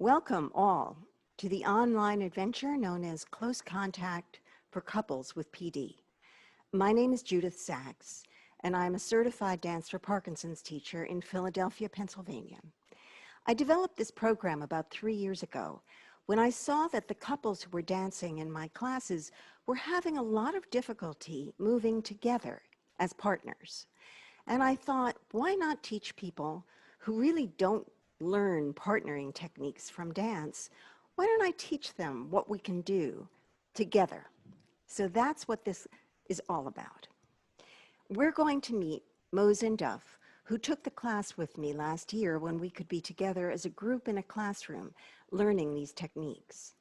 Welcome all to the online adventure known as Close Contact for Couples with PD. My name is Judith Sachs, and I'm a certified dance for Parkinson's teacher in Philadelphia, Pennsylvania. I developed this program about 3 years ago when I saw that the couples who were dancing in my classes were having a lot of difficulty moving together as partners. And I thought, why not teach people who really don't learn partnering techniques from dance? Why don't I teach them what we can do together? So that's what this is all about. We're going to meet Mose and Duff, who took the class with me last year when we could be together as a group in a classroom learning these techniques.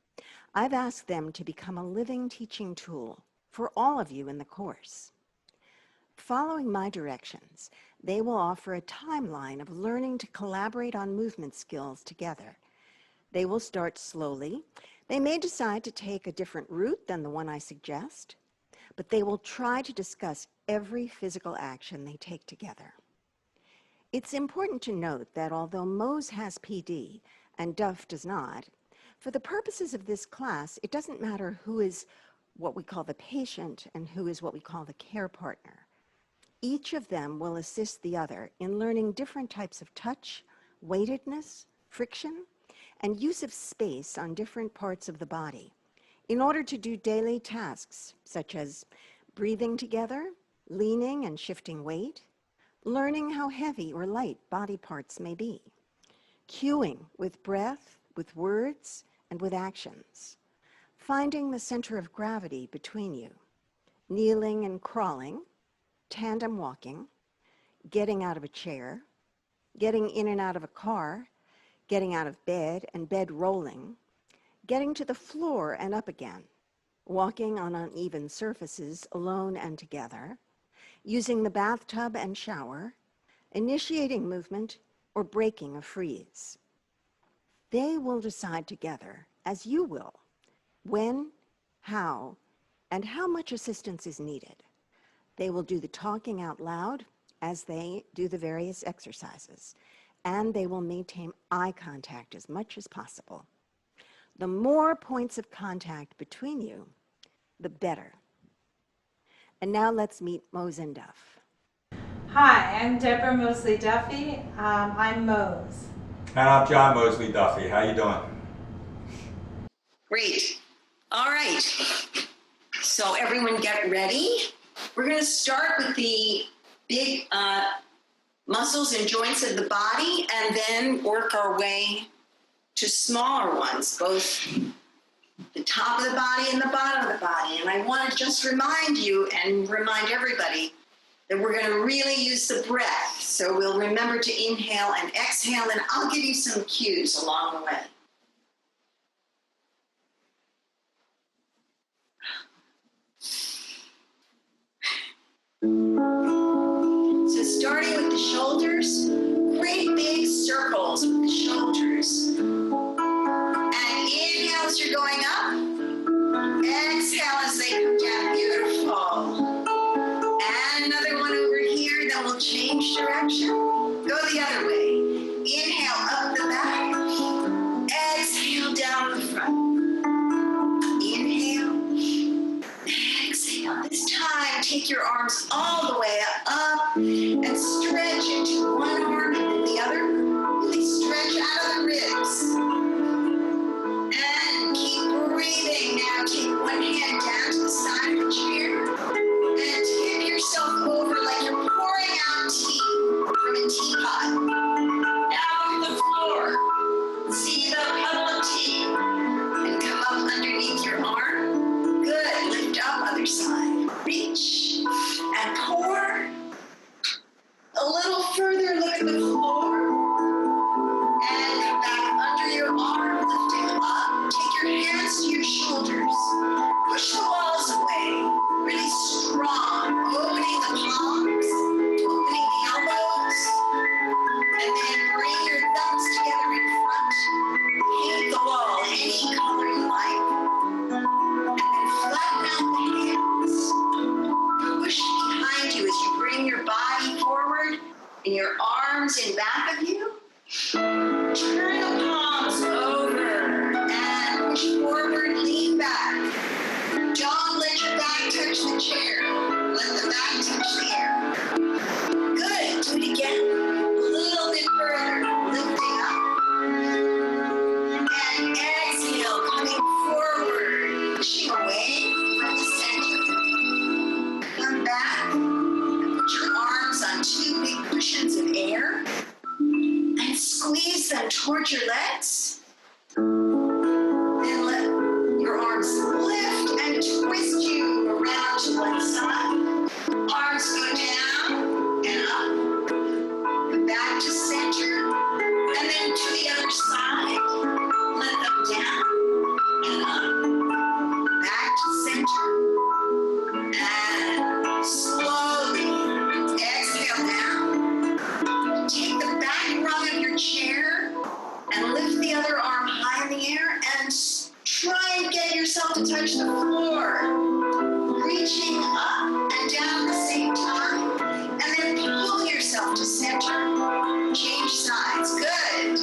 I've asked them to become a living teaching tool for all of you in the course. Following my directions, they will offer a timeline of learning to collaborate on movement skills together. They will start slowly. They may decide to take a different route than the one I suggest, but they will try to discuss every physical action they take together. It's important to note that although Mose has PD and Duff does not, for the purposes of this class, it doesn't matter who is what we call the patient and who is what we call the care partner. Each of them will assist the other in learning different types of touch, weightedness, friction, and use of space on different parts of the body in order to do daily tasks such as breathing together, leaning and shifting weight, learning how heavy or light body parts may be, cueing with breath, with words, and with actions, finding the center of gravity between you, kneeling and crawling, tandem walking, getting out of a chair, getting in and out of a car, getting out of bed and bed rolling, getting to the floor and up again, walking on uneven surfaces alone and together, using the bathtub and shower, initiating movement, or breaking a freeze. They will decide together, as you will, when, how, and how much assistance is needed. They will do the talking out loud as they do the various exercises, and they will maintain eye contact as much as possible. The more points of contact between you, the better. And now let's meet Mose and Duff. Hi, I'm Deborah Mosley Duffy. I'm Mose. And I'm John Mosley Duffy. How you doing? Great. All right. So everyone get ready. We're going to start with the big muscles and joints of the body and then work our way to smaller ones, both the top of the body and the bottom of the body. And I want to just remind you and remind everybody that we're going to really use the breath. So we'll remember to inhale and exhale, and I'll give you some cues along the way. So starting with the shoulders, great big circles with the shoulders. And inhale as you're going up. Exhale as they come down. Beautiful. And another one over here. Then we'll change direction. Go the other way. Inhale up the back. Exhale down the front. Inhale. Exhale. This time, take your arms all the way up and stretch into one arm and then the other. Really stretch out of the ribs. And keep breathing. Now take one hand down to the side of the chair and tip yourself over like you're pouring out tea from a teapot. Now on the floor. See the puddle of tea and come up underneath your arm. Good. Lift up, other side. Reach and pour. A little further, look at the floor. And come back under your arm, lifting up. Take your hands to your shoulders. Push the walls away. Really strong. Opening the palms, opening the elbows. And then bring your thumbs together in front. Paint the wall any color you like. And then flatten out the hands. touch the chair. Let the back touch the air. Good. Do it again. A little bit further. Lifting up. And exhale, coming forward. Pushing away from the center. Come back. Put your arms on two big cushions of air. And squeeze them towards your legs. Then let your arms lift and twist you around to one side. Arms go down and up. Back to center. And then to the other side. Let them down and up. Back to center. And slowly exhale down. Take the back rung of your chair and lift the other arm high in the air and try and get yourself to touch the floor. Reaching up and down at the same time. And then pull yourself to center. Change sides. Good.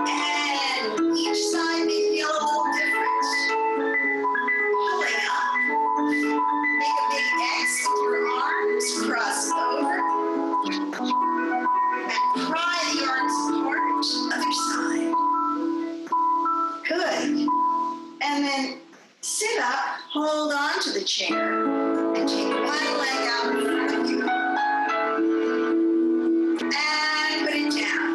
And each side may feel a little different. Pulling up. Make a big X with your arms. Cross over. And pry the arms apart. Other side. Good. And then sit up, hold on to the chair, and take one leg out in front of you. And put it down.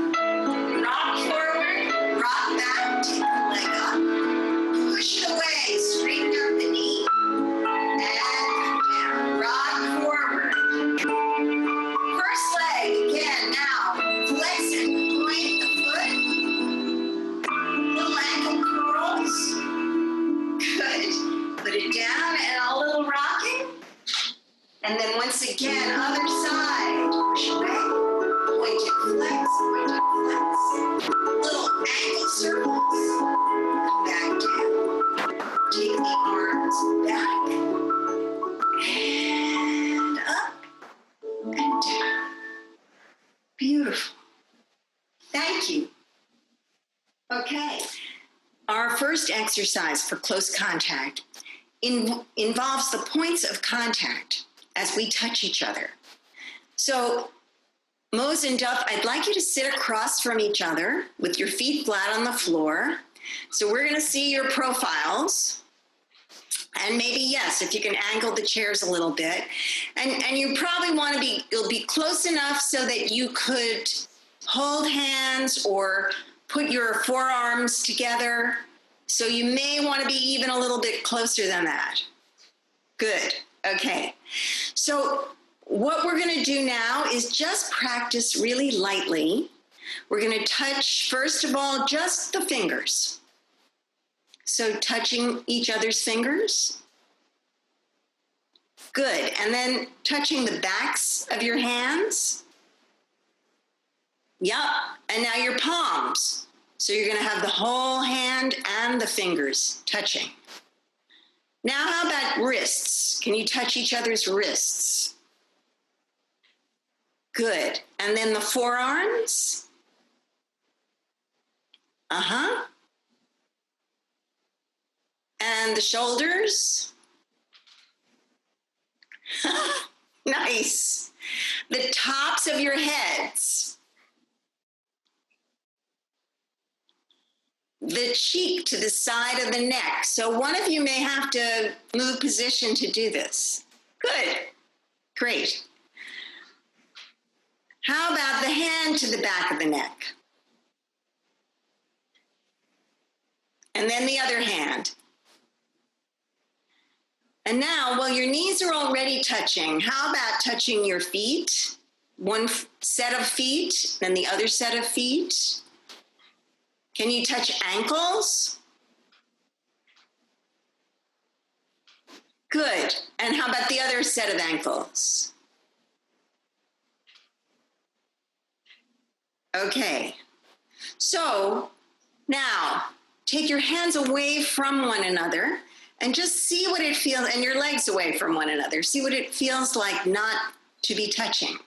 Rock forward, rock back, take the leg up. Push it away, straighten out the knee. And come down. Rock forward. First leg, again, now. Flex and point the foot. Little ankle curls. Good. Put it down and a little rocking. And then once again, other side. Push away. Pointed flex, pointed flex. Little ankle circles. Come back down. Take the arms back. And up. And down. Beautiful. Thank you. Okay. Our first exercise for close contact involves the points of contact as we touch each other. So, Mose and Duff, I'd like you to sit across from each other with your feet flat on the floor. So we're going to see your profiles. And maybe, yes, if you can angle the chairs a little bit. And you probably want to you'll be close enough so that you could hold hands or put your forearms together. So you may want to be even a little bit closer than that. Good. Okay. So what we're going to do now is just practice really lightly. We're going to touch, first of all, just the fingers. So touching each other's fingers. Good. And then touching the backs of your hands. Yep. And now your palms. So you're going to have the whole hand and the fingers touching. Now how about wrists? Can you touch each other's wrists? Good. And then the forearms. And the shoulders. Nice. The tops of your heads. The cheek to the side of the neck. So one of you may have to move position to do this. Good. Great. How about the hand to the back of the neck? And then the other hand. And now, while your knees are already touching, how about touching your feet? One set of feet, then the other set of feet. Can you touch ankles? Good. And how about the other set of ankles? Okay. So now take your hands away from one another and just see what it feels, and your legs away from one another. See what it feels like not to be touching.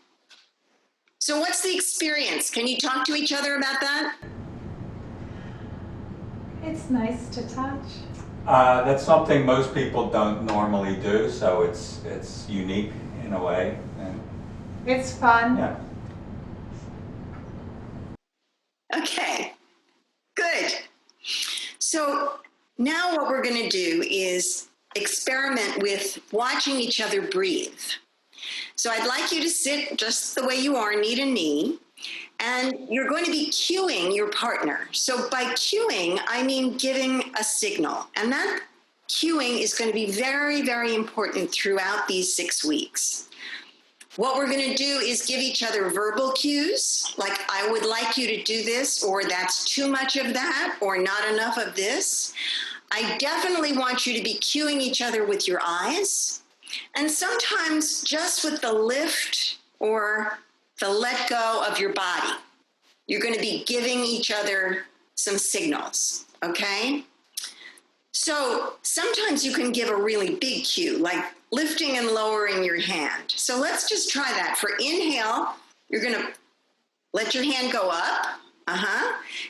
So what's the experience? Can you talk to each other about that? It's nice to touch. That's something most people don't normally do, so it's unique in a way. And It's fun. yeah. Okay, good. So now what we're going to do is experiment with watching each other breathe. So I'd like you to sit just the way you are, knee to knee, and you're going to be cueing your partner. So by cueing, I mean giving a signal. And that cueing is going to be very, very important throughout these 6 weeks. What we're going to do is give each other verbal cues, like I would like you to do this, or that's too much of that, or not enough of this. I definitely want you to be cueing each other with your eyes, and sometimes just with the lift or the let go of your body. You're going to be giving each other some signals, okay? So sometimes you can give a really big cue, like lifting and lowering your hand. So let's just try that. For inhale, you're going to let your hand go up.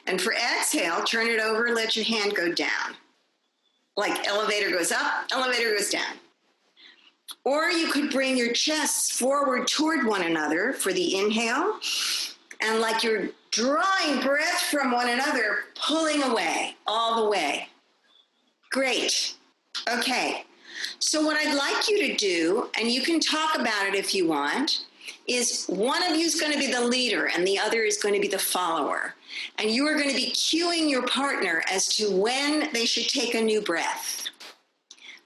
And for exhale, turn it over, let your hand go down. Like elevator goes up, elevator goes down. Or you could bring your chests forward toward one another for the inhale. And like you're drawing breath from one another, pulling away all the way. Great. Okay. So what I'd like you to do, and you can talk about it if you want, is one of you is going to be the leader and the other is going to be the follower. And you are going to be cueing your partner as to when they should take a new breath.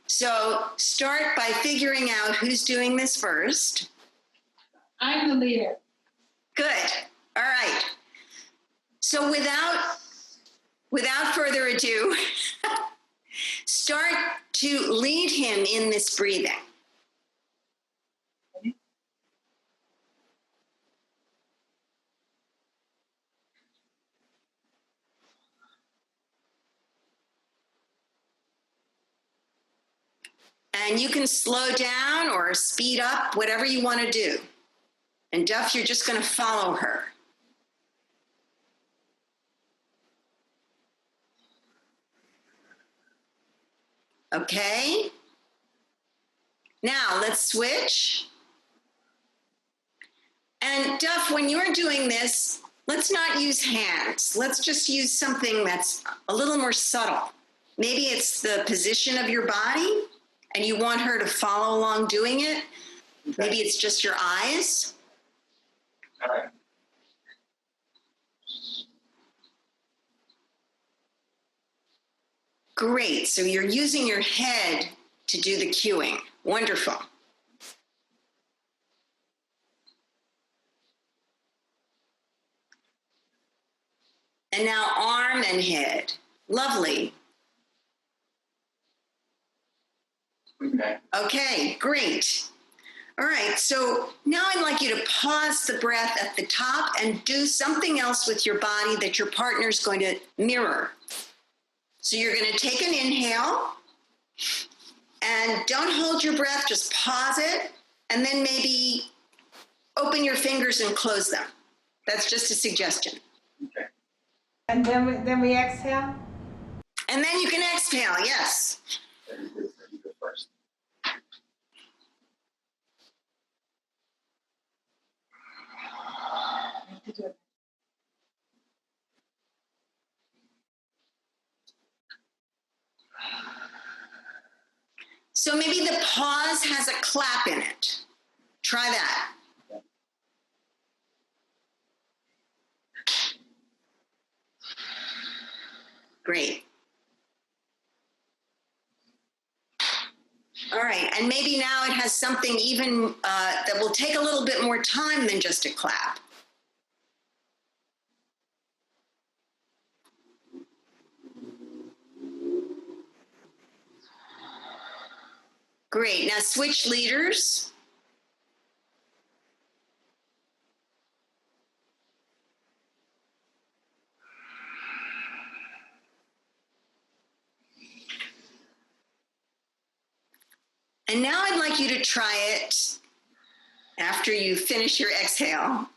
So start by figuring out who's doing this first. I'm the leader. Good. All right. So without further ado, start to lead him in this breathing. And you can slow down or speed up, whatever you want to do. And Duff, you're just going to follow her. Okay. Now let's switch. And Duff, when you're doing this, let's not use hands. Let's just use something that's a little more subtle. Maybe it's the position of your body and you want her to follow along doing it. Maybe it's just your eyes. All right. Great. So you're using your head to do the cueing. Wonderful. And now arm and head. Lovely. Okay. Okay, great. All right, so now I'd like you to pause the breath at the top and do something else with your body that your partner's going to mirror. So you're going to take an inhale and don't hold your breath, just pause it, and then maybe open your fingers and close them. That's just a suggestion. Okay. And then we exhale. And then you can exhale, yes. You go first. So maybe the pause has a clap in it. Try that. Great. All right, and maybe now it has something even that will take a little bit more time than just a clap. Great, now switch leaders. And now I'd like you to try it after you finish your exhale.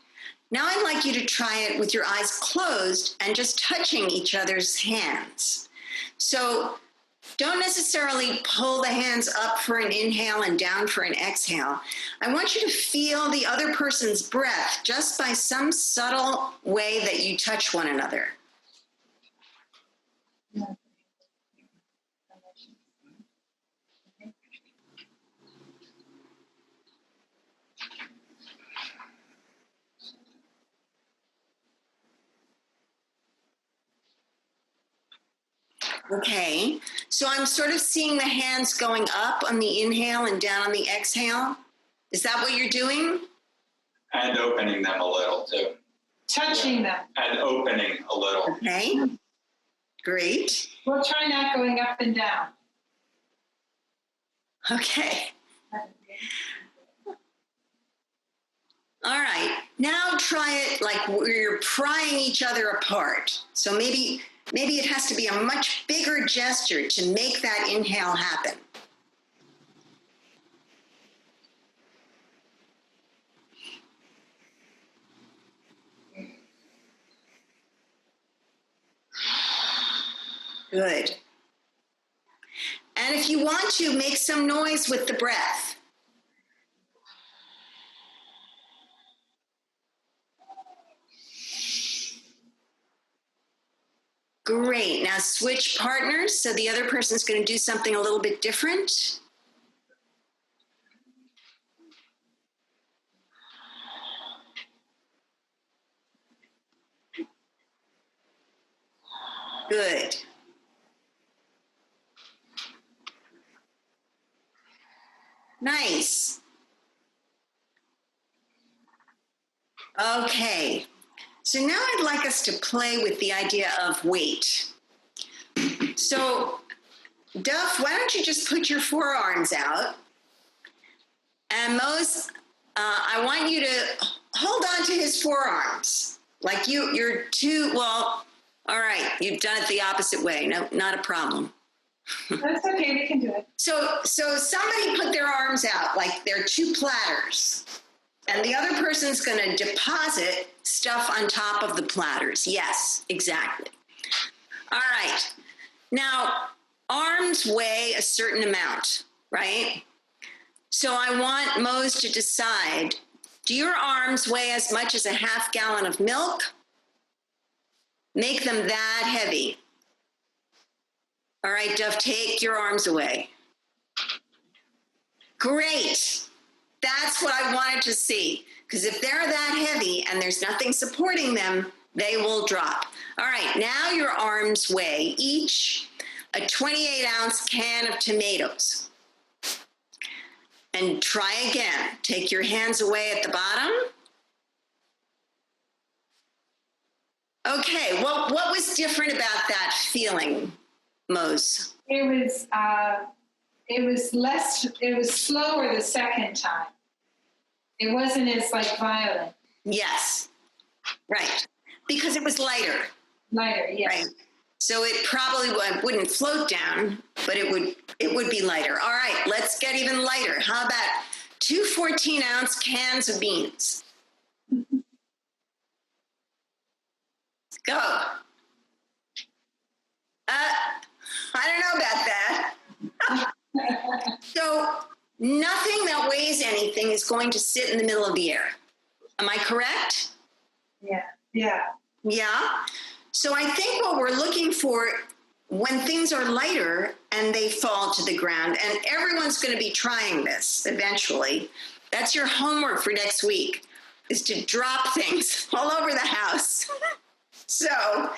Now I'd like you to try it with your eyes closed and just touching each other's hands. So Don't necessarily pull the hands up for an inhale and down for an exhale. I want you to feel the other person's breath just by some subtle way that you touch one another. Okay, so I'm sort of seeing the hands going up on the inhale and down on the exhale. Is that what you're doing? And opening them a little too. Touching them. And opening a little. Okay, great. We'll try not going up and down. Okay, all right. Now try it like you're prying each other apart. So maybe it has to be a much bigger gesture to make that inhale happen. Good. And if you want to, make some noise with the breath. Great. Now switch partners. So the other person's going to do something a little bit different. Good. Nice. Okay. So now I'd like us to play with the idea of weight. So, Duff, why don't you just put your forearms out? And Mose, I want you to hold on to his forearms. Like you're too, well, all right, you've done it the opposite way. No, not a problem. That's okay, we can do it. So somebody put their arms out like they're two platters. And the other person's going to deposit stuff on top of the platters. Yes, exactly. All right. Now, arms weigh a certain amount, right? So I want Mose to decide, do your arms weigh as much as a half gallon of milk? Make them that heavy. All right, Duff, take your arms away. Great. That's what I wanted to see, because if they're that heavy and there's nothing supporting them, they will drop. All right, now your arms weigh each a 28-ounce can of tomatoes. And try again. Take your hands away at the bottom. Okay, what was different about that feeling, Mose? It was slower the second time. It wasn't as violent. Yes, right. Because it was lighter. Lighter, yes. Right. So it probably wouldn't float down, but it would be lighter. All right, let's get even lighter. How about 2 14-ounce cans of beans? Go. I don't know about that. So nothing that weighs anything is going to sit in the middle of the air. Am I correct? Yeah. Yeah. So I think what we're looking for when things are lighter and they fall to the ground, and everyone's going to be trying this eventually, that's your homework for next week, is to drop things all over the house. So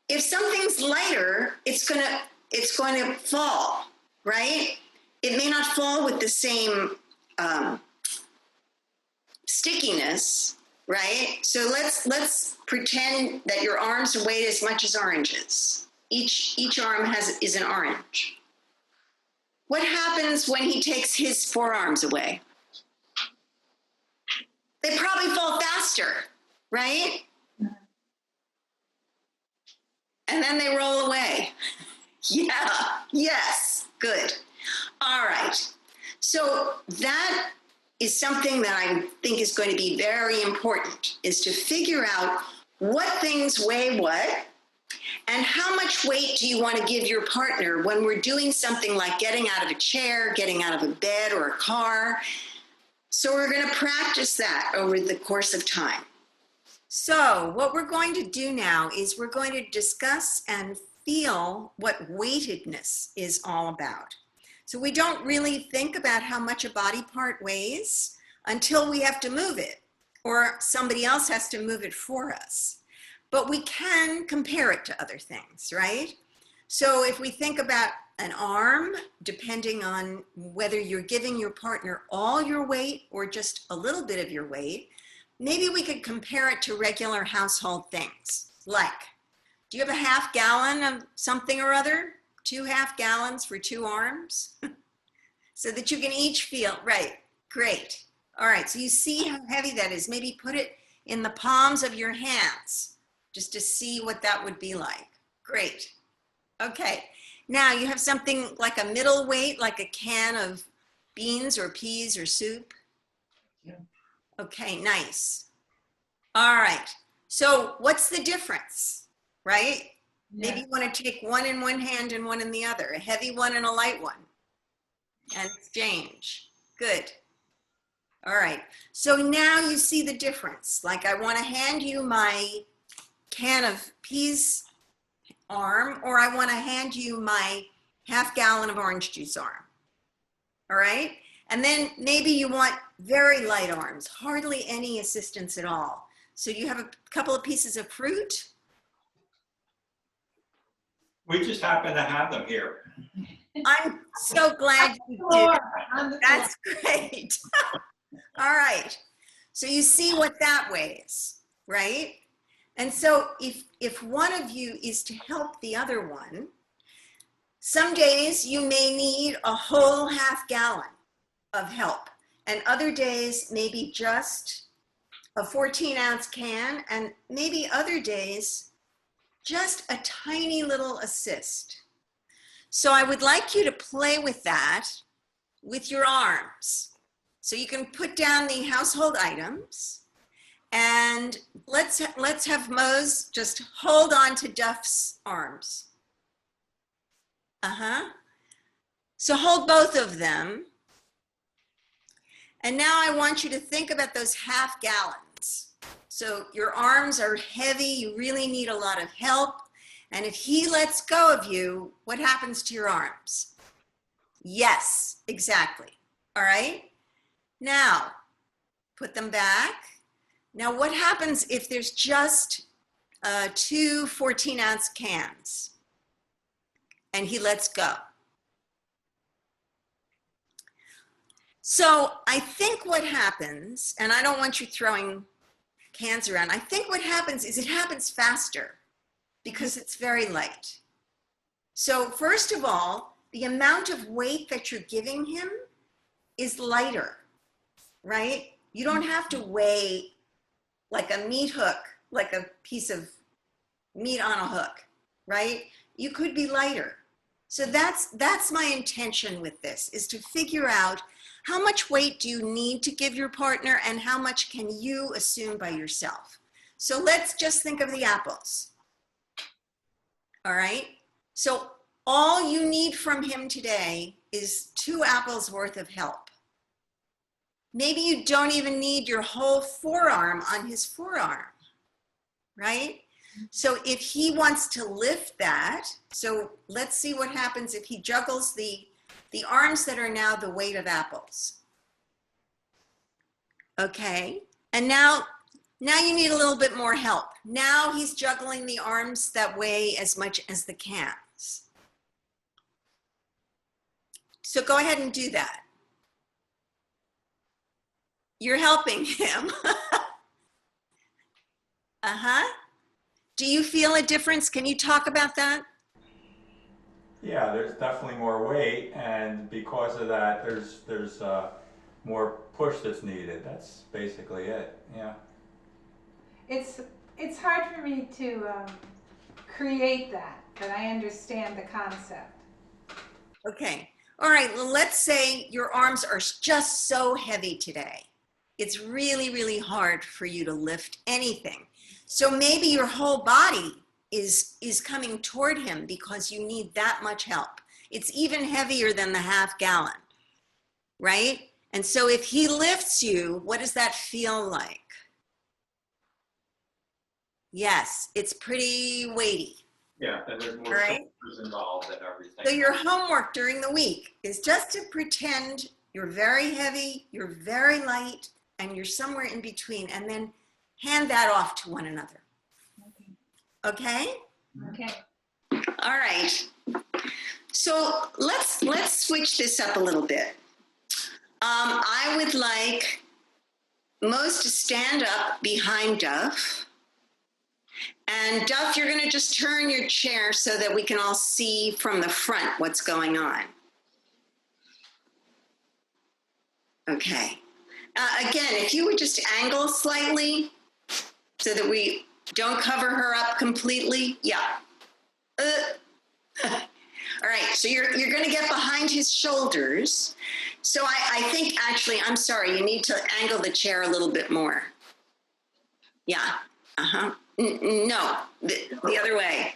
if something's lighter, it's going to fall, right? It may not fall with the same stickiness, right? So let's pretend that your arms weigh as much as oranges. Each arm is an orange. What happens when he takes his forearms away? They probably fall faster, right? And then they roll away. Yeah, yes, good. All right. So that is something that I think is going to be very important, is to figure out what things weigh what And how much weight do you want to give your partner when we're doing something like getting out of a chair, getting out of a bed or a car? So we're going to practice that over the course of time. So what we're going to do now is we're going to discuss and feel what weightedness is all about. So we don't really think about how much a body part weighs until we have to move it or somebody else has to move it for us. But we can compare it to other things, right? So if we think about an arm, depending on whether you're giving your partner all your weight or just a little bit of your weight, maybe we could compare it to regular household things. Like, do you have a half gallon of something or other? 2 half gallons for 2 arms? So that you can each feel, right, great. All right, so you see how heavy that is. Maybe put it in the palms of your hands just to see what that would be like. Great. Okay, now you have something like a middle weight, like a can of beans or peas or soup. Yeah. Okay, nice. All right, so what's the difference, right? Yeah. Maybe you want to take one in one hand and one in the other, a heavy one and a light one, and exchange. Good. All right, so now you see the difference. Like I want to hand you my can of peas arm, or I want to hand you my half gallon of orange juice arm. All right, and then maybe you want very light arms, hardly any assistance at all. So you have a couple of pieces of fruit. We just happen to have them here. I'm so glad you do. On the floor. That's great. All right. So you see what that weighs, right? And so if one of you is to help the other one, some days you may need a whole half gallon of help, and other days maybe just a 14-ounce can, and maybe other days just a tiny little assist. So I would like you to play with that with your arms. So you can put down the household items, and let's have Mose just hold on to Duff's arms. So hold both of them. And now I want you to think about those half gallons. So your arms are heavy, you really need a lot of help. And if he lets go of you, what happens to your arms? Yes, exactly. All right. Now, put them back. Now, what happens if there's just 2 14-ounce cans and he lets go? So I think what happens, and I don't want you throwing cans around, I think what happens is it happens faster because it's very light. So first of all, the amount of weight that you're giving him is lighter, right? You don't have to weigh like a meat hook, like a piece of meat on a hook, right? You could be lighter. So that's my intention with this, is to figure out how much weight do you need to give your partner and how much can you assume by yourself. So let's just think of the apples. All right? So all you need from him today is 2 apples worth of help. Maybe you don't even need your whole forearm on his forearm, right? So if he wants to lift that, so let's see what happens if he juggles the arms that are now the weight of apples. Okay, and now you need a little bit more help. Now he's juggling the arms that weigh as much as the cans. So go ahead and do that. You're helping him. Do you feel a difference? Can you talk about that? Yeah, there's definitely more weight, and because of that, there's more push that's needed. That's basically it. Yeah. It's hard for me to create that, but I understand the concept. Okay. All right. Well, let's say your arms are just so heavy today. It's really, really hard for you to lift anything. So maybe your whole body is coming toward him because you need that much help. It's even heavier than the half gallon, right? And so if he lifts you, what does that feel like? Yes, it's pretty weighty. Yeah, and there's more Right. shoulders involved and everything. So your homework during the week is just to pretend you're very heavy, you're very light, and you're somewhere in between, and then hand that off to one another. Okay? Okay. All right. So let's switch this up a little bit. I would like Mose to stand up behind Duff. And Duff, you're going to just turn your chair so that we can all see from the front what's going on. Okay. Again, if you would just angle slightly so that we don't cover her up completely. Yeah. All right, so you're going to get behind his shoulders. So I think actually, I'm sorry, you need to angle the chair a little bit more. Yeah, uh-huh. No, the other way.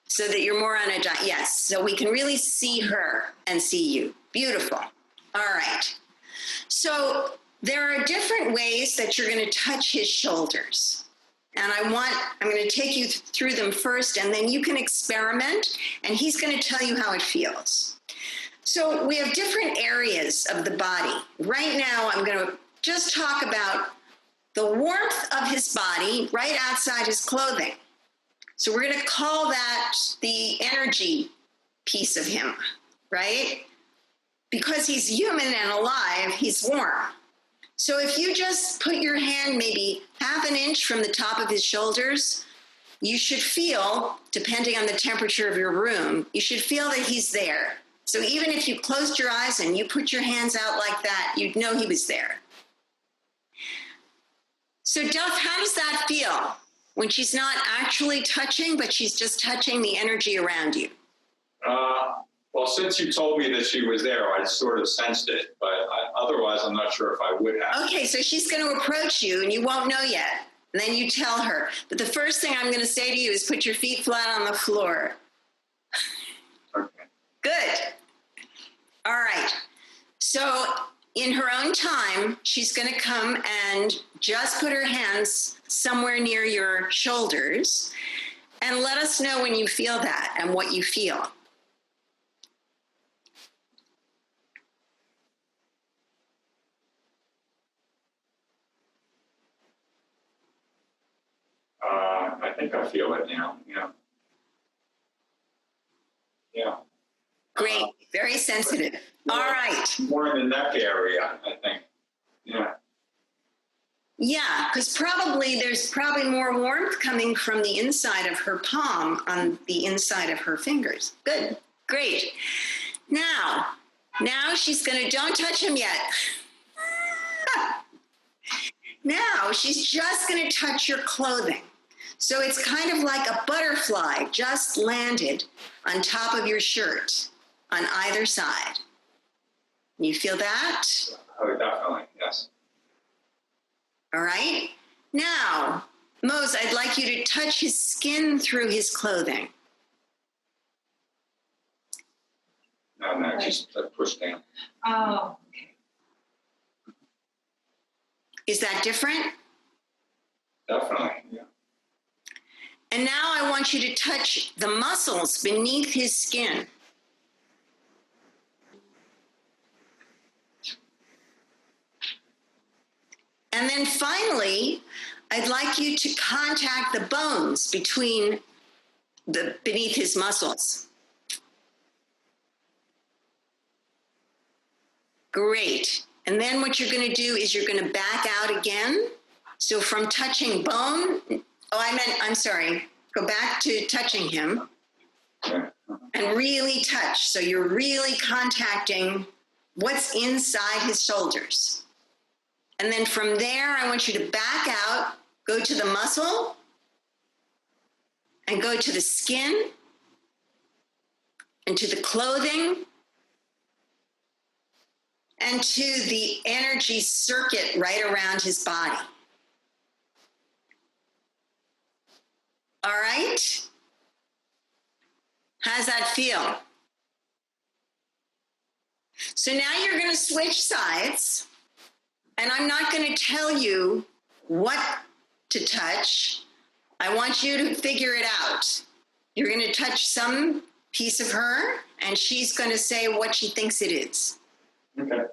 So that you're more on a, yes, so we can really see her and see you. Beautiful. All right. So there are different ways that you're going to touch his shoulders. And I'm going to take you through them first, and then you can experiment, and he's going to tell you how it feels. So we have different areas of the body. Right now, I'm going to just talk about the warmth of his body right outside his clothing. So we're going to call that the energy piece of him, right? Because he's human and alive, he's warm. So if you just put your hand maybe half an inch from the top of his shoulders, you should feel, depending on the temperature of your room, you should feel that he's there. So even if you closed your eyes and you put your hands out like that, you'd know he was there. So Duff, how does that feel when she's not actually touching, but she's just touching the energy around you? Well, since you told me that she was there, I sort of sensed it, but otherwise I'm not sure if I would have. Okay, so she's going to approach you and you won't know yet. And then you tell her. But the first thing I'm going to say to you is put your feet flat on the floor. Okay. Good. All right. So in her own time, she's going to come and just put her hands somewhere near your shoulders and let us know when you feel that and what you feel. I think I feel it now. Yeah. Yeah. Great. Very sensitive. All right. More in the neck area, I think. Yeah. Yeah, because there's probably more warmth coming from the inside of her palm on the inside of her fingers. Good. Great. Now she's going to, don't touch him yet. Now she's just going to touch your clothing. So it's kind of like a butterfly just landed on top of your shirt on either side. You feel that? Oh, definitely. Yes. All right. Now, Mose, I'd like you to touch his skin through his clothing. No, just push down. Oh, okay. Is that different? Definitely. Yeah. And now I want you to touch the muscles beneath his skin. And then finally, I'd like you to contact the bones beneath his muscles. Great. And then what you're going to do is you're going to back out again. So from touching bone, go back to touching him and really touch. So you're really contacting what's inside his shoulders. And then from there, I want you to back out, go to the muscle, and go to the skin, and to the clothing, and to the energy circuit right around his body. All right? How's that feel? So now you're going to switch sides, and I'm not going to tell you what to touch. I want you to figure it out. You're going to touch some piece of her, and she's going to say what she thinks it is. Okay.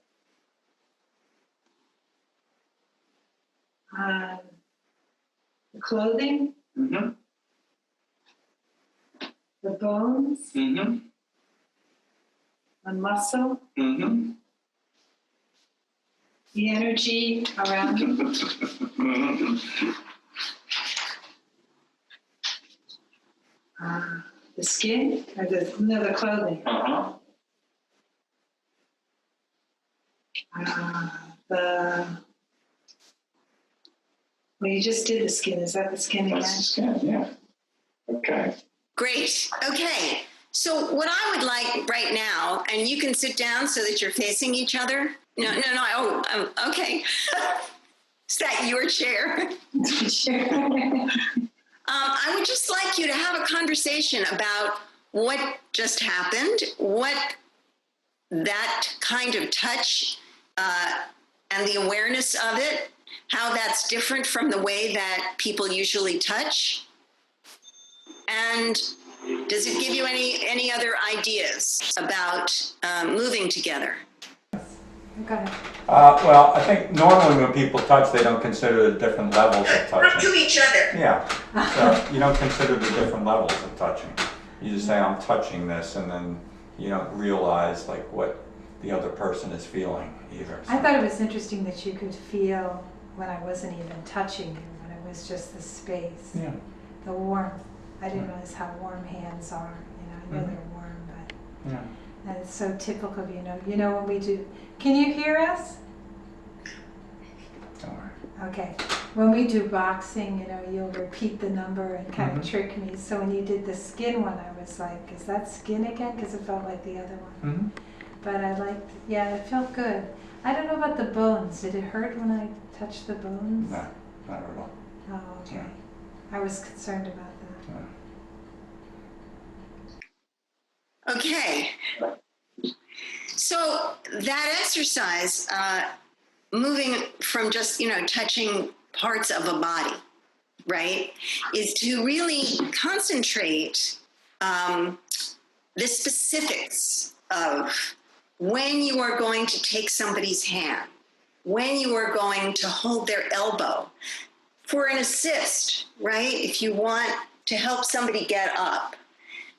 The clothing, Mm-hmm. the bones, Mm-hmm. the muscle, Mm-hmm. the energy around you. Mm-hmm. The skin, or the clothing. Uh-huh. Well, you just did the skin. Is that the skin again? That's the skin, yeah. Okay. Great. Okay. So what I would like right now, and you can sit down so that you're facing each other. No. Okay. Is that your chair? Sure. I would just like you to have a conversation about what just happened, what that kind of touch and the awareness of it, how that's different from the way that people usually touch. And does it give you any other ideas about moving together? Okay. Well, I think normally when people touch, they don't consider the different levels of To touching. each other. Yeah, so you don't consider the different levels of touching. You just say, I'm touching this, and then you don't realize like what the other person is feeling either. I thought it was interesting that you could feel when I wasn't even touching you, when it was just the space, Yeah. the warmth. I didn't realize how warm hands are. I know they're warm, but Yeah. and it's so typical of you know when we do. Can you hear us? Don't worry. Okay. When we do boxing, you'll repeat the number and kind of Mhm. trick me. So when you did the skin one, I was like, is that skin again? Because it felt like the other one. Mm-hmm. But I liked, yeah, it felt good. I don't know about the bones. Did it hurt when I touched the bones? No, not at all. Oh, okay. Yeah. I was concerned about that. Yeah. Okay. So that exercise, moving from just, touching parts of a body, right, is to really concentrate the specifics of when you are going to take somebody's hand, when you are going to hold their elbow for an assist, right? If you want to help somebody get up.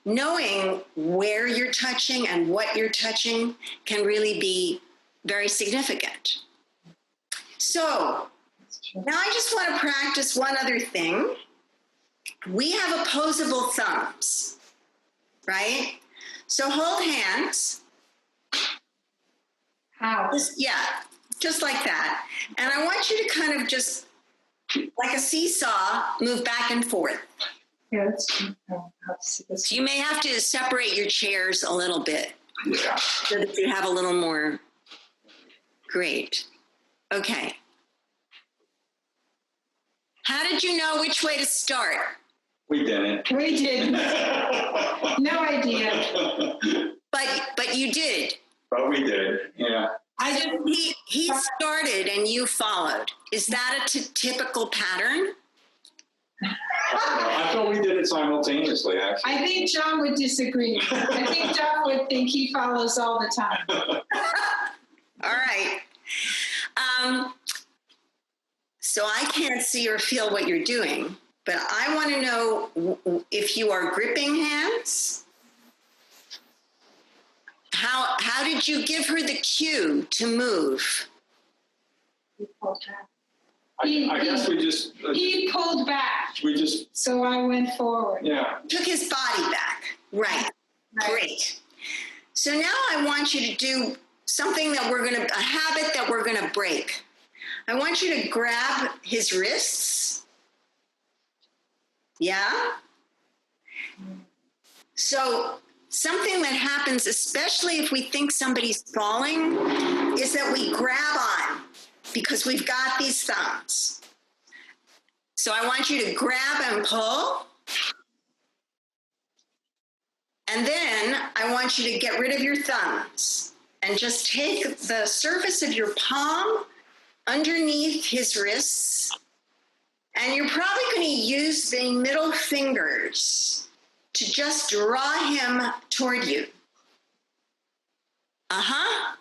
Knowing where you're touching and what you're touching can really be very significant. So now I just want to practice one other thing. We have opposable thumbs, right? So hold hands. How? Just like that. And I want you to kind of just, like a seesaw, move back and forth. Yeah, that's So you may have to separate your chairs a little bit Yeah. so that you have a little more. Great. Okay. How did you know which way to start? We didn't. We did. No idea. But you did. But we did, yeah. He started and you followed. Is that a typical pattern? I thought we did it simultaneously, actually. I think John would disagree. I think John would think he follows all the time. All right. So I can't see or feel what you're doing, but I want to know if you are gripping hands. How did you give her the cue to move? I guess we just, He pulled back, so I went forward. yeah. Took his body back. Right. Great. So now I want you to do something that a habit that we're going to break. I want you to grab his wrists. Yeah? So something that happens, especially if we think somebody's falling, is that we grab on because we've got these thumbs. So I want you to grab and pull. And then I want you to get rid of your thumbs and just take the surface of your palm underneath his wrists. And you're probably going to use the middle fingers to just draw him toward you. Uh-huh.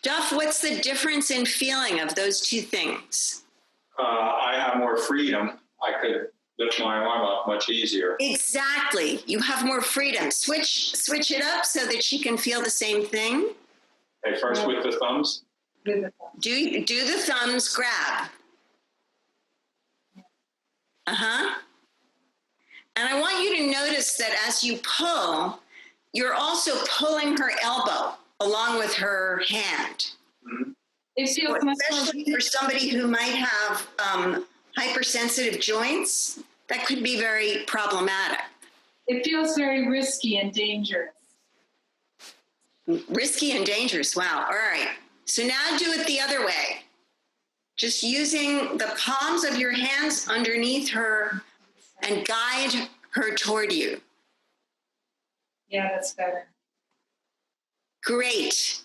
Duff, what's the difference in feeling of those two things? I have more freedom. I could lift my arm up much easier. Exactly. You have more freedom. Switch it up so that she can feel the same thing. Okay, first with the thumbs. With the- Do the thumbs grab. Uh-huh. And I want you to notice that as you pull, you're also pulling her elbow along with her hand. It feels much more, Especially for somebody who might have hypersensitive joints, that could be very problematic. it feels very risky and dangerous. Risky and dangerous. Wow. All right. So now do it the other way. Just using the palms of your hands underneath her and guide her toward you. Yeah, that's better. Great.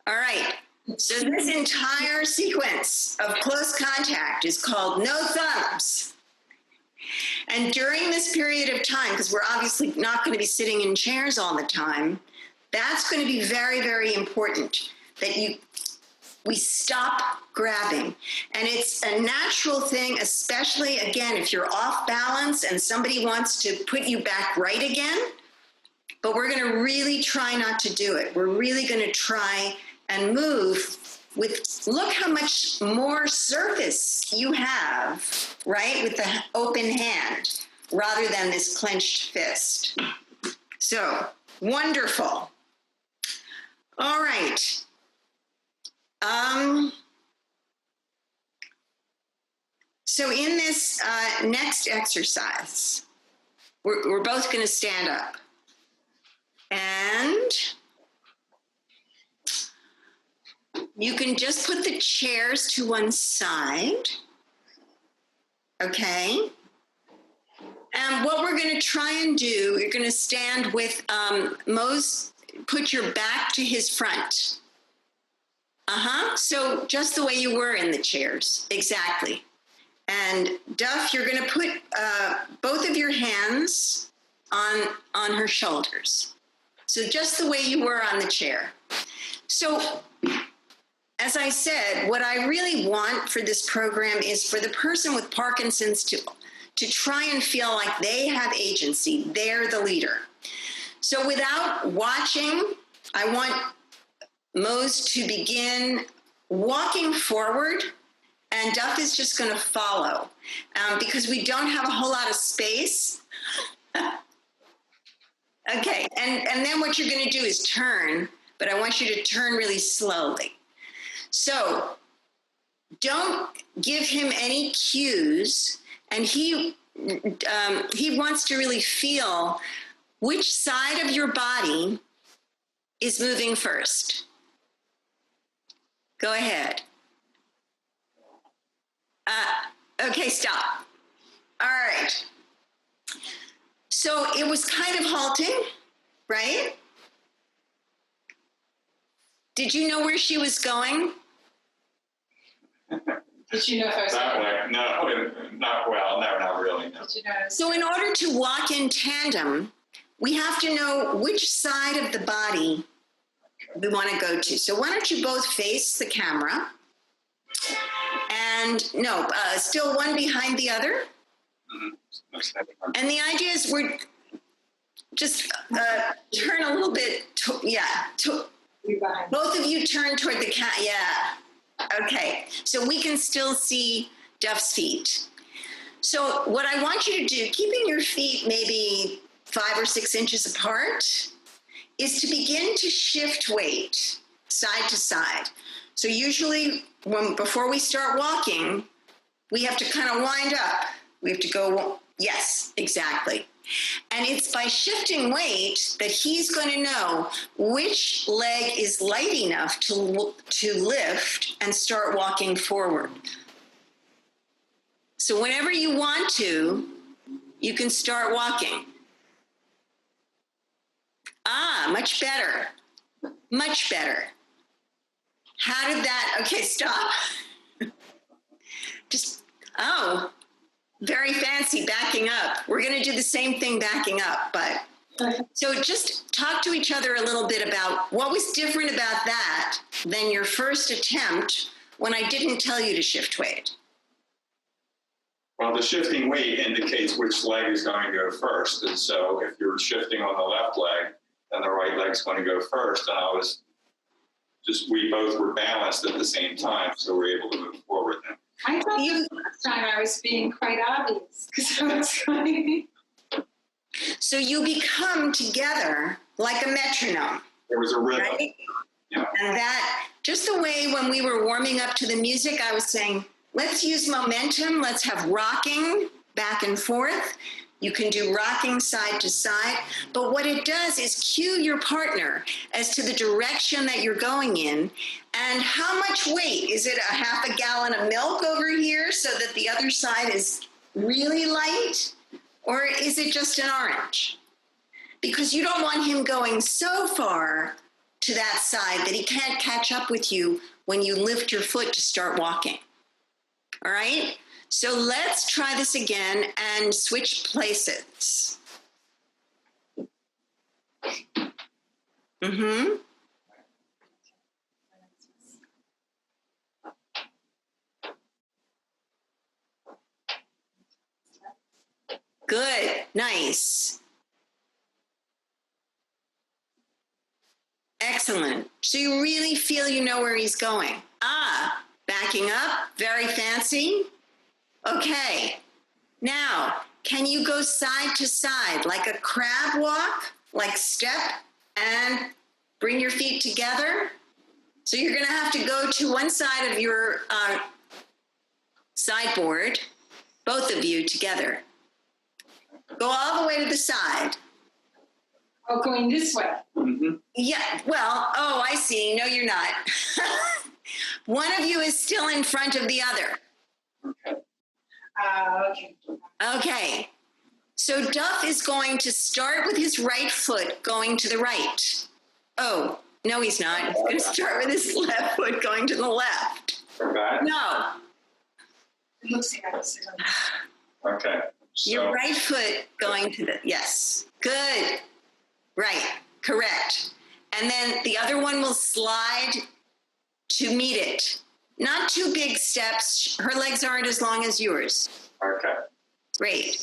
All right. So this entire sequence of close contact is called no thumbs. And during this period of time, because we're obviously not going to be sitting in chairs all the time, that's going to be very, very important that we stop grabbing. And it's a natural thing, especially, again, if you're off balance and somebody wants to put you back right again. But we're going to really try not to do it. We're really going to try and move with, look how much more surface you have, right, with the open hand, rather than this clenched fist. So, wonderful. All right. So in this next exercise, we're both going to stand up. And you can just put the chairs to one side. Okay. And what we're going to try and do, you're going to stand with put your back to his front. So just the way you were in the chairs. Exactly. And Duff, you're going to put both of your hands on her shoulders. So just the way you were on the chair. So as I said, what I really want for this program is for the person with Parkinson's to try and feel like they have agency. They're the leader. So without watching, I want Mose to begin walking forward, and Duff is just going to follow because we don't have a whole lot of space. Okay, and then what you're going to do is turn, but I want you to turn really slowly. So don't give him any cues, and he wants to really feel which side of your body is moving first. Go ahead. Okay, stop. All right. So it was kind of halting, right? Did you know where she was going? Did you know if I was That way. No, not well. No, not really. No. Did you notice? So in order to walk in tandem, we have to know which side of the body we want to go to. So why don't you both face the camera? And still one behind the other. Mm-hmm. And the idea is we're just turn a little bit. Both of you turn toward the cat. Yeah. Okay. So we can still see Duff's feet. So what I want you to do, keeping your feet maybe 5 or 6 inches apart, is to begin to shift weight side to side. So usually before we start walking, we have to kind of wind up. We have to go, yes, exactly. And it's by shifting weight that he's going to know which leg is light enough to lift and start walking forward. So whenever you want to, you can start walking. Ah, much better. Much better. How did that, okay, stop. Just, oh, very fancy backing up. We're going to do the same thing backing up, but so just talk to each other a little bit about what was different about that than your first attempt when I didn't tell you to shift weight. Well, the shifting weight indicates which leg is going to go first. And so if you're shifting on the left leg, then the right leg's going to go first. And we both were balanced at the same time, so we're able to move forward then. I thought the last time I was being quite obvious because I was going. So you become together like a metronome, There was a rhythm. right? Yeah. And that, just the way when we were warming up to the music, I was saying, let's use momentum. Let's have rocking back and forth. You can do rocking side to side. But what it does is cue your partner as to the direction that you're going in and how much weight. Is it a half a gallon of milk over here so that the other side is really light? Or is it just an orange? Because you don't want him going so far to that side that he can't catch up with you when you lift your foot to start walking. All right? So let's try this again and switch places. Mm-hmm. Good. Nice. Excellent. So you really feel you know where he's going. Ah, backing up. Very fancy. Okay. Now, can you go side to side like a crab walk, like step and bring your feet together? So you're going to have to go to one side of your sideboard, both of you together. Go all the way to the side. Oh, going this way. Mm-hmm. Yeah, well, oh, I see. No, you're not. One of you is still in front of the other. Okay. Okay. Okay. So Duff is going to start with his right foot going to the right. Oh, no, he's not. He's going to start with his left foot going to the left. Okay. No, It looks like I was Okay. So, your right foot going to the, yes. Good. Right. Correct. And then the other one will slide to meet it. Not two big steps. Her legs aren't as long as yours. okay. Great.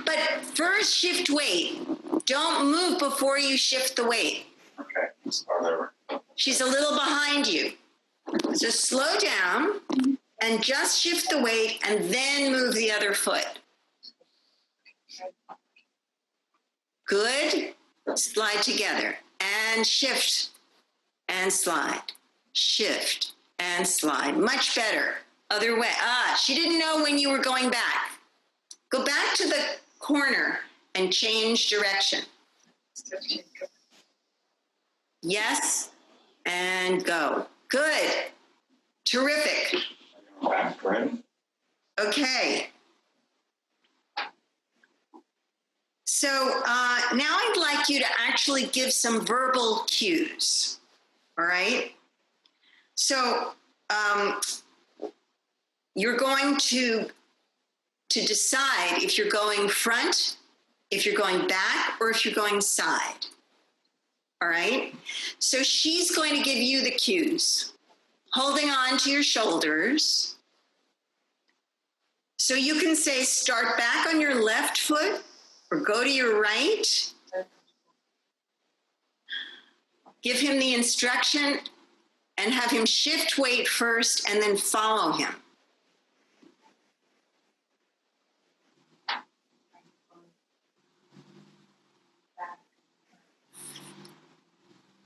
But first shift weight. Don't move before you shift the weight. Okay. Start over. She's a little behind you. So slow down and just shift the weight and then move the other foot. Good. Slide together and shift and slide. Shift and slide. Much better. Other way. Ah, she didn't know when you were going back. Go back to the corner and change direction. Yes, and go. Good. Terrific. Back, right? Okay. So now I'd like you to actually give some verbal cues. All right? So you're going to decide if you're going front, if you're going back, or if you're going side. All right? So she's going to give you the cues, holding on to your shoulders. So you can say start back on your left foot or go to your right. Give him the instruction and have him shift weight first and then follow him.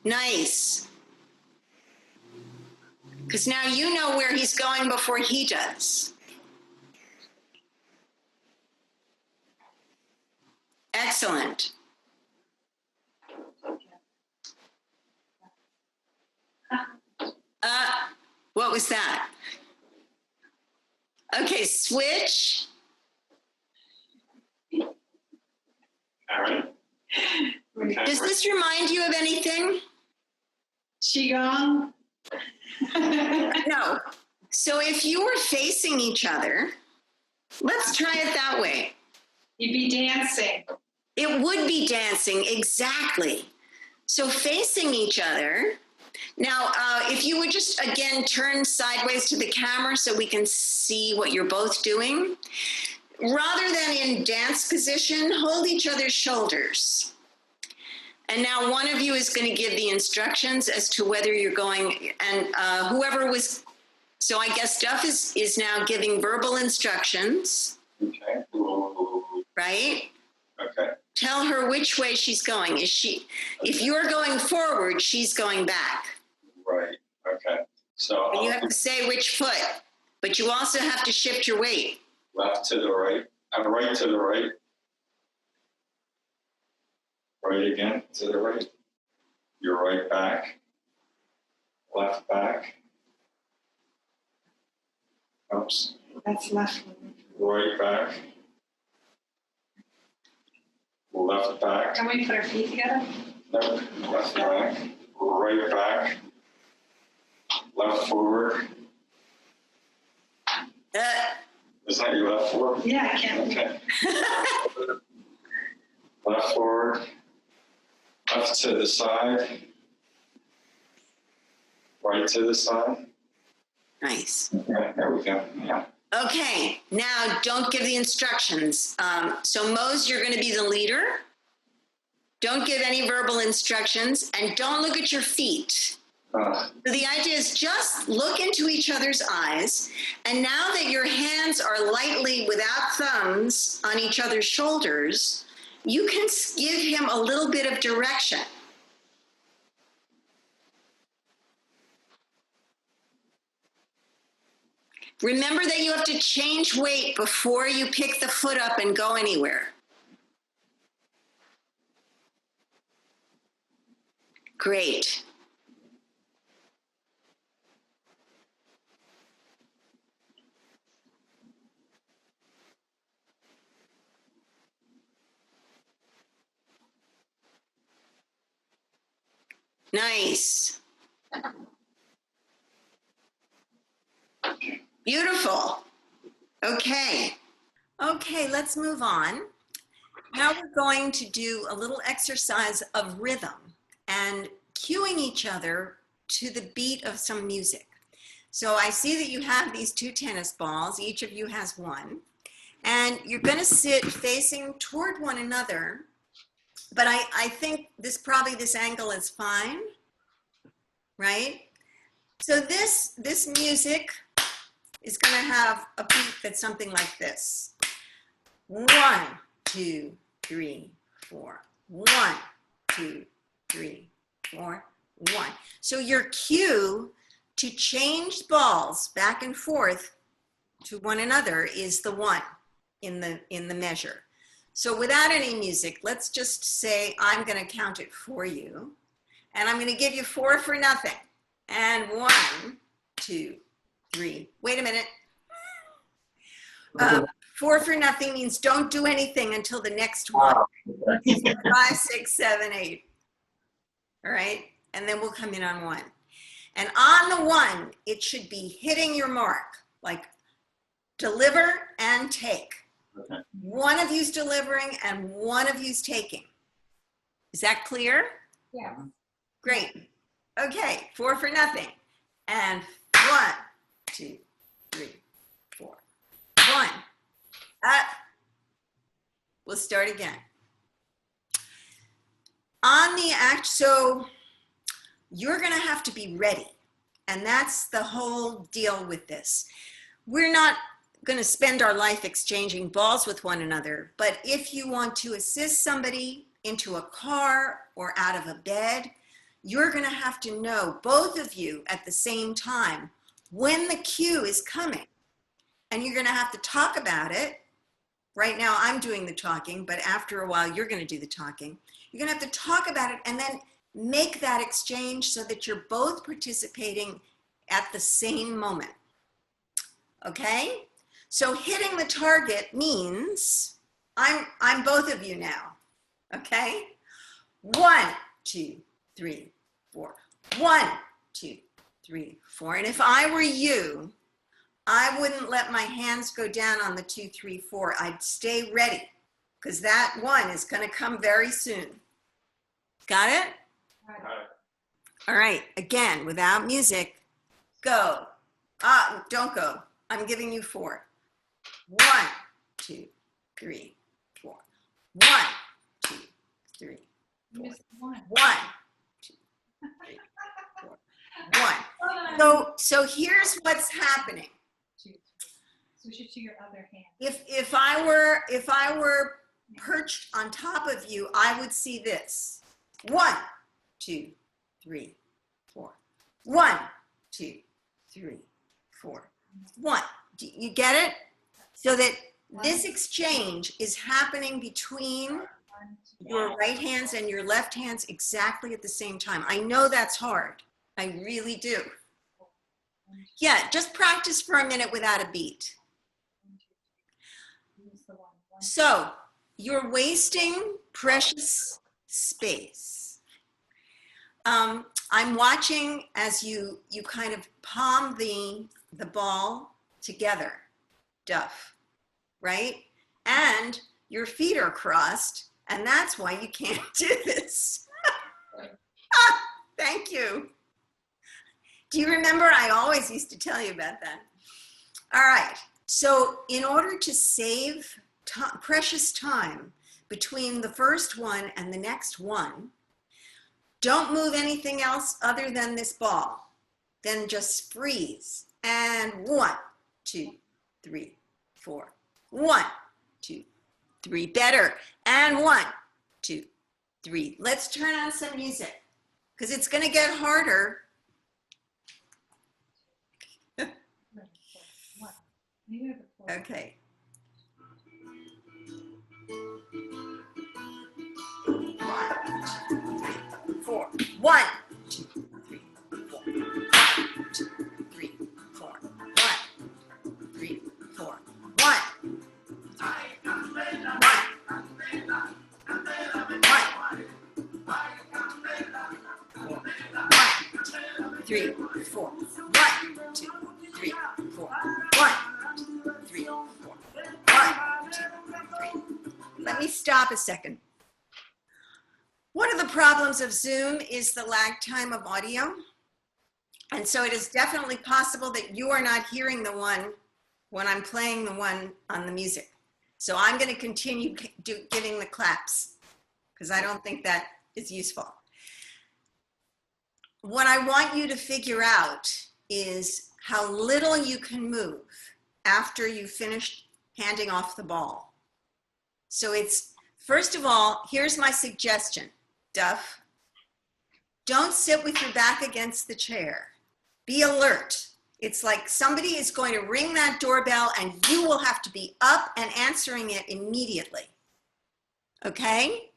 Nice. Because now you know where he's going before he does. Excellent. What was that? Okay, switch. All right. Okay. Does this remind you of anything? Qigong? No. So if you were facing each other, let's try it that way. You'd be dancing. It would be dancing, exactly. So facing each other. Now, if you would just, again, turn sideways to the camera so we can see what you're both doing. Rather than in dance position, hold each other's shoulders. And now one of you is going to give the instructions as to whether you're going, and whoever was, so I guess Duff is now giving verbal instructions, Okay. right? Okay. Tell her which way she's going. Is she, if you're going forward, she's going back. Right. Okay. So And you have to say which foot, but you also have to shift your weight. left to the right, right to the right. Right again to the right. You're right back. Left back. Oops. That's left. Right back. Left back. Can we put our feet together? No, left back. Right back. Left forward. Is that your left forward? Yeah, I can. Okay. Left forward. Left to the side. Right to the side. Nice. Okay, there we go. Yeah. Okay, now don't give the instructions. So Mose, you're going to be the leader. Don't give any verbal instructions and don't look at your feet. So the idea is just look into each other's eyes. And now that your hands are lightly without thumbs on each other's shoulders, you can give him a little bit of direction. Remember that you have to change weight before you pick the foot up and go anywhere. Great. Nice. Beautiful. Okay. Okay, let's move on. Now we're going to do a little exercise of rhythm and cueing each other to the beat of some music. So I see that you have these two tennis balls. Each of you has one. And you're going to sit facing toward one another. But I think this angle is fine, right? So this music is going to have a beat that's something like this. 1, 2, 3, 4. 1, 2, 3, 4, 1. So your cue to change balls back and forth to one another is the 1 in the measure. So without any music, let's just say I'm going to count it for you. And I'm going to give you 4 for nothing. And 1, 2, 3. Wait a minute. 4 for nothing means don't do anything until the next one. 5, 6, 7, 8. All right? And then we'll come in on 1. And on the 1, it should be hitting your mark, like deliver and take. Okay. One of you's delivering and one of you's taking. Is that clear? Yeah. Great. Okay, 4 for nothing. And 1, 2, 3, 4. 1. Up. We'll start again. On the act, so you're going to have to be ready. And that's the whole deal with this. We're not going to spend our life exchanging balls with one another, but if you want to assist somebody into a car or out of a bed, you're going to have to know, both of you at the same time, when the cue is coming. And you're going to have to talk about it. Right now I'm doing the talking, but after a while you're going to do the talking. You're going to have to talk about it and then make that exchange so that you're both participating at the same moment. Okay? So hitting the target means I'm both of you now. Okay? 1, 2, 3, 4. 1, 2, 3, 4. And if I were you, I wouldn't let my hands go down on the 2, 3, 4. I'd stay ready because that 1 is going to come very soon. Got it? All right. Again, without music, go. Don't go. I'm giving you 4. 1, 2, 3, 4. 1, 2, 3, 4. Missed one. 1, 2, 3, 4. 1. So here's what's happening. 2, 3. Switch it to your other hand. If I were perched on top of you, I would see this. 1, 2, 3, 4. 1, 2, 3, 4. 1. Do you get it? So that this exchange is happening between your right hands and your left hands exactly at the same time. I know that's hard. I really do. Yeah, just practice for a minute without a beat. So you're wasting precious space. I'm watching as you kind of palm the ball together, Duff, right? And your feet are crossed, and that's why you can't do this. Thank you. Do you remember? I always used to tell you about that. All right. So in order to save precious time between the first one and the next one, don't move anything else other than this ball. Then just freeze. And 1, 2, 3, 4. 1, 2, 3. Better. And 1, 2, 3. Let's turn on some music because it's going to get harder. Okay. 4. 1, 2, 3, 4. 1, 2, 3, 4. 1, 3, 4. 1. 3, 4. 1, 2, 3, 4. 1, 2, 3, 4. 1, 2, 3. Let me stop a second. One of the problems of Zoom is the lag time of audio. And so it is definitely possible that you are not hearing the one when I'm playing the one on the music. So I'm going to continue giving the claps because I don't think that is useful. What I want you to figure out is how little you can move after you've finished handing off the ball. So it's, first of all, here's my suggestion, Duff. Don't sit with your back against the chair. Be alert. It's like somebody is going to ring that doorbell and you will have to be up and answering it immediately. Okay?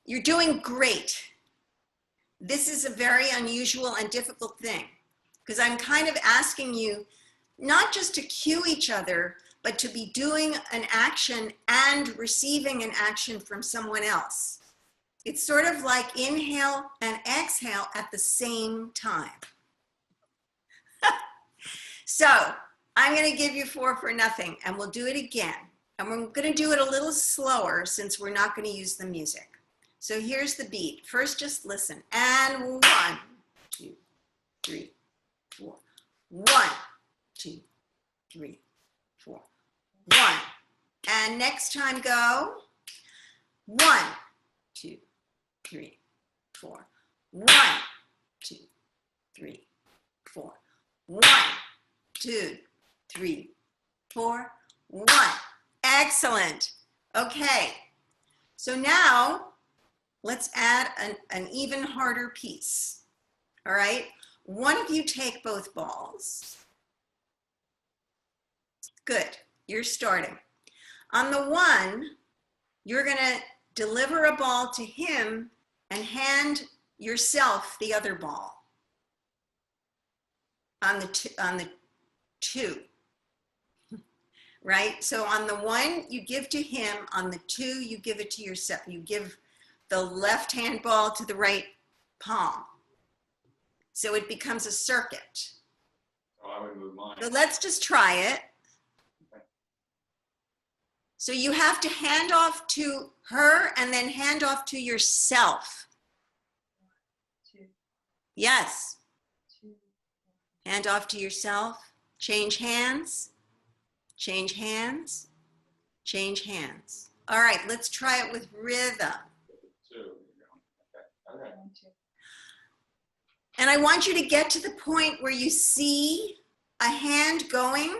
You're doing great. This is a very unusual and difficult thing because I'm kind of asking you not just to cue each other, but to be doing an action and receiving an action from someone else. It's sort of like inhale and exhale at the same time. So I'm going to give you 4 for nothing and we'll do it again. And we're going to do it a little slower since we're not going to use the music. So here's the beat. First, just listen. And 1, 2, 3, 4. 1, 2, 3, 4. 1. And next time go. 1, 2, 3, 4. 1, 2, 3, 4. 1, 2, 3, 4. 1. Excellent. Okay. So now let's add an even harder piece. All right. One of you take both balls. Good. You're starting. On the 1, you're going to deliver a ball to him and hand yourself the other ball. On the 2. Right? So on the 1, you give to him. On the 2, you give it to yourself. You give the left hand ball to the right palm. So it becomes a circuit. Oh, I would move mine. So let's just try it. So you have to hand off to her and then hand off to yourself. 2, Yes. 2. Hand off to yourself. Change hands. Change hands. Change hands. All right, let's try it with rhythm. 2. Okay. Okay. 1, 2. And I want you to get to the point where you see a hand going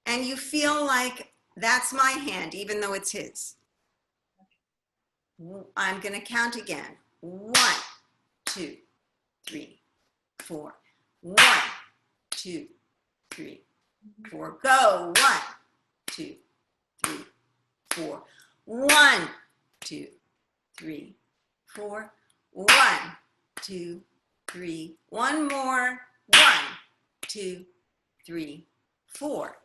and you feel like that's my hand, even though it's his. I'm going to count again. 1, 2, 3, 4. 1, 2, 3, 4. Go. 1, 2, 3, 4. 1, 2, 3, 4. 1, 2, 3. One more. 1, 2, 3, 4.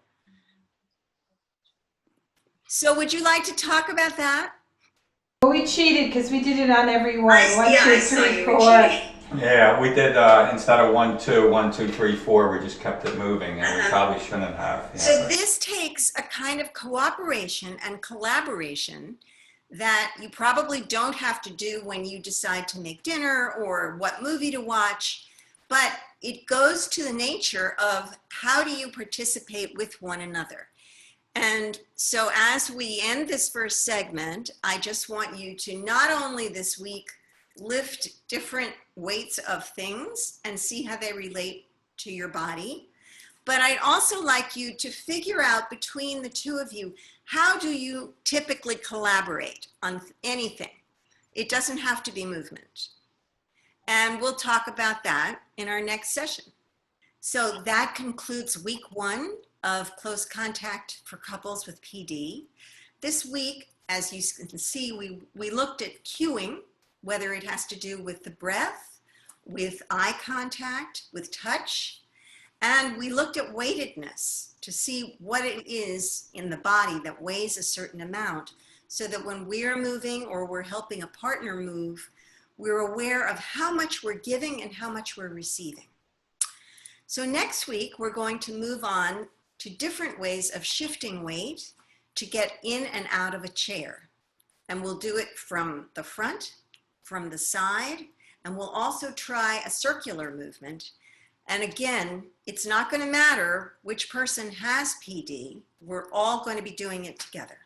So would you like to talk about that? Well, we cheated because we did it on every one. I 1, 2, I saw 3, you were 4. cheating. Yeah, we did, instead of 1, 2, 1, 2, 3, 4, we just kept it moving, and we probably shouldn't have. Yeah, So but- this takes a kind of cooperation and collaboration that you probably don't have to do when you decide to make dinner or what movie to watch, but it goes to the nature of how do you participate with one another. And so as we end this first segment, I just want you to not only this week lift different weights of things and see how they relate to your body, but I'd also like you to figure out between the two of you, how do you typically collaborate on anything? It doesn't have to be movement. And we'll talk about that in our next session. So that concludes week 1 of Close Contact for Couples with PD. This week, as you can see, we looked at cueing, whether it has to do with the breath, with eye contact, with touch, and we looked at weightedness to see what it is in the body that weighs a certain amount, so that when we're moving or we're helping a partner move, we're aware of how much we're giving and how much we're receiving. So next week, we're going to move on to different ways of shifting weight to get in and out of a chair. And we'll do it from the front, from the side, and we'll also try a circular movement. And again, it's not going to matter which person has PD. We're all going to be doing it together.